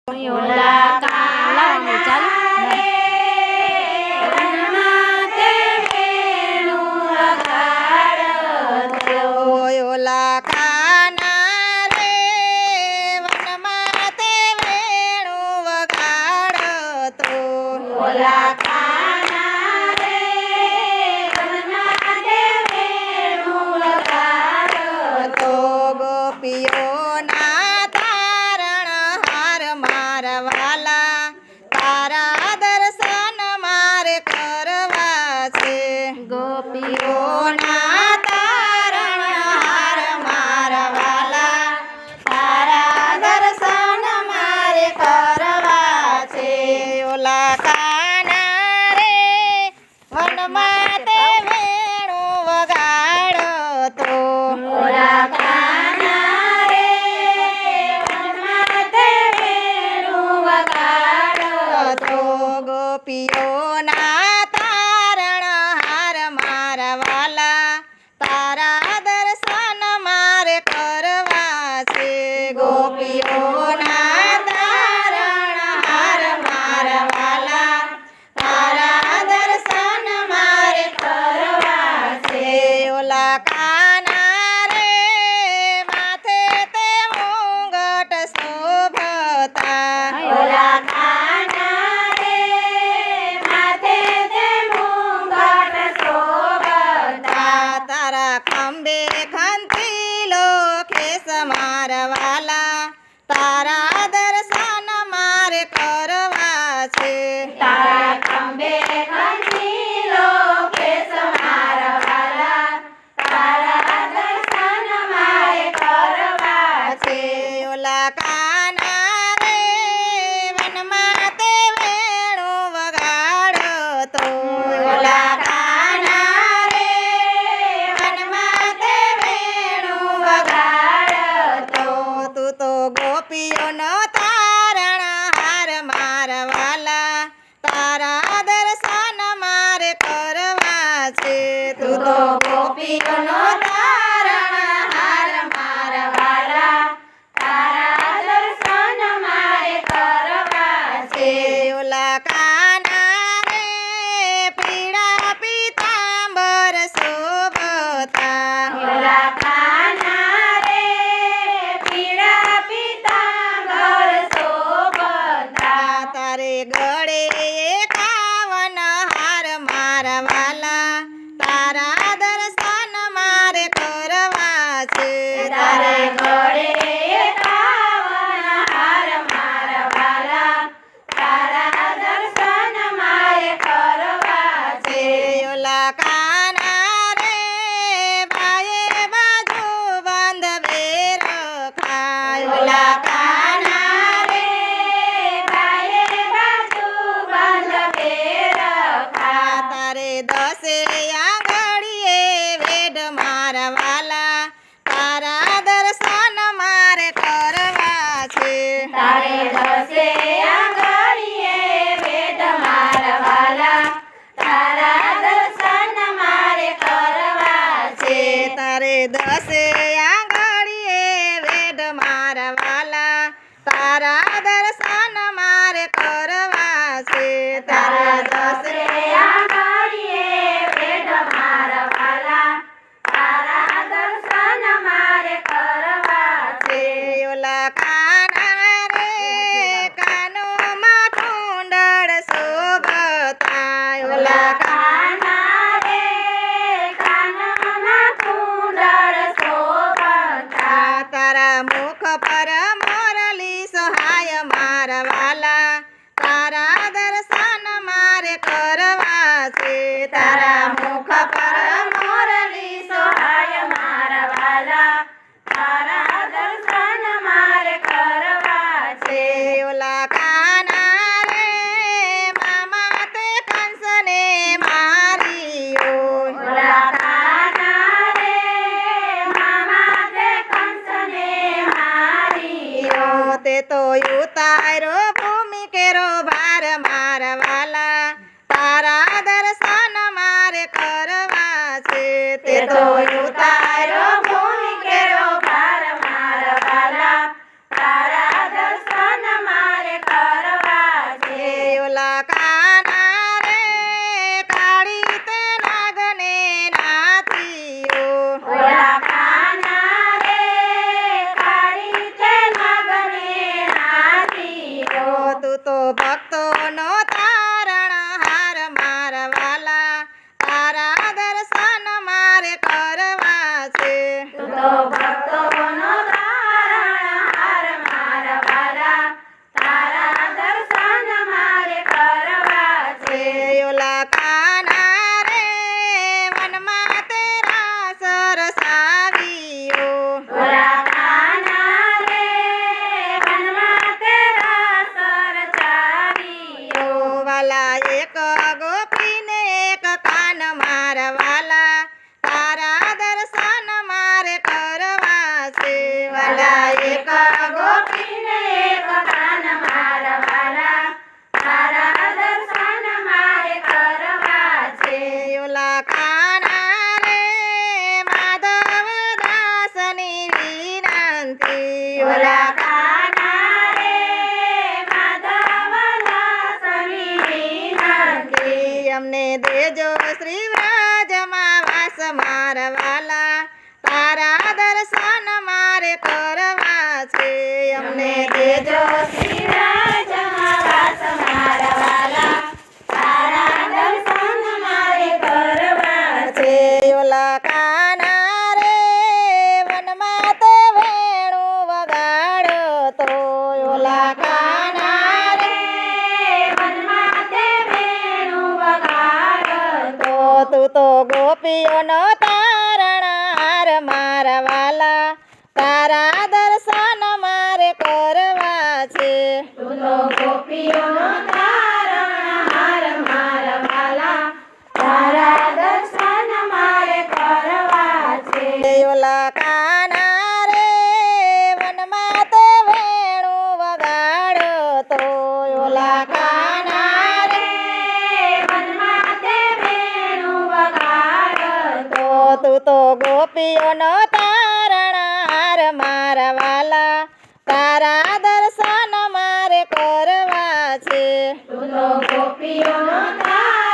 ઓલા કાલા ચાલ ઓલા કાના રે વનમાં તે વેણું વગાડતો ઓલા કાના રે વનમાં તે વેણું વગાડતો ગોપીઓના તારણ હાર મારવાલા તારા દર્શન મારે કરવા છે ગોપીઓના તારણ હાર મારવાલા તારા દર્શન મારે કરવા છે ઓલા કાના રે વનમાં તે વેણું વગાડતો ઓલા કાના રે વનમાં તે વેણું વગાડતો ગોપીઓના તારણ હાર મારવાલા તારા દર્શન મારે કરવા છે ગોપીઓના તારણ હાર મારવાલા તારા દર્શન મારે કરવા છે ઓલા કાના રે માથે તે મુંગટ શોભતા ઓલા કાના રે માથે તે મુંગટ શોભતા તારા ખંભે ખંતીલો કેસ મારવાલા તારા દર્શન મારે કરવા છે તારા ખંભે ખંચીલો કેસ મારવાલા તારા દર્શન મારે કરવા છે ઓલા કાના રે વનમાં તે વેણું વગાડતો ઓલા કાના રે વનમાં તે વેણું વગાડતો તું તો ગોપીઓનો તારણ હાર મારવાલા તારા દર્શન મારે કરવા છે તું તો ગોપીઓનો તારણ હાર મારવાલા તારા દર્શન મારે કરવા છે ઓલા કાના રે પીળા પીતાંબર શોભતા ઓલા કાના રે પીળા પીતાંબર શોભતા તારે ગળે એકાવન હાર મારવાલા તારા દર્શન મારે કરવા છે તારે ગળે એકાવન હાર મારવાલા તારા દર્શન મારે કરવા છે ઓલા કાના રે બાયે બાજુ બાંધવે રખાય ઓલા કાના રે બાયે બાજુ બાંધવે રખા તારે દસે આંગળીએ વેડ મારવાલા તારા દર્શન મારે કરવા છે તારે દસે આંગળીએ વેદ મારવાલા તારા દર્શન મારે કરવા છે તારે દસે આંગળીએ વેડ મારવાલા તારા દર્શન મારે કરવા છે તારા દસે આંગળીએ વેદ મારવાલા તારા દર્શન મારે કરવા છે ઓલા કાના રે કાનોમાં કુંડળ શોભતા ઓલા કાના રે કાનમાં કુંડળ શોભતા તારા મુખ પર મોરલી સહાય મારવાલા તારા દર્શન મારે કરવા છે તારા મુખ પર મોરલી સહાય મારવાલા તારા દર્શન મારે કરવા છે ઓલા કાના રે મામા તે કંસને માર્યો ઓલા કાના રે મામા તે કંસને માર્યો તે તો ઉતારો ભૂમિ કેરો ભાર મારવાલા તારા દર્શન મારે કરવા છે તે તો ઉતારો ભૂમિ કેરો ભાર મારવાલા તારા દર્શન મારે ઓલા કાના રે માધવના સની વિનંતી. અમને દેજો શ્રી વ્રજમાં વાસ મારા વાલા તારા દર્શન મારે કરવા છે. અમને દેજો શ્રી રાજમાં વાસ મારા વાલા તારા દર્શન મારે કરવા છે. ઓલા કાના રે વનમાં તે વેણું વગાડો તો ઓલા કાના રે વનમાં તે વેણું વગાડતો. તું તો ગોપીઓનો તારણહાર મારા વાલા તારા દર્શન મારે કરવા છે. તું તો ગોપીઓનો તારણહાર મારા વાલા તારા દર્શન મારે કરવા છે. ઓલા કાના રે વનમાં તે વેણું વગાડો તો ઓલા કાના રે વનમાં તે વેણું વગાડતો. તું તો ગોપીઓનો તારણહાર મારા વાલા તારા દર્શન મારે કરવા છે. તું તો ગોપીઓનો તારણહાર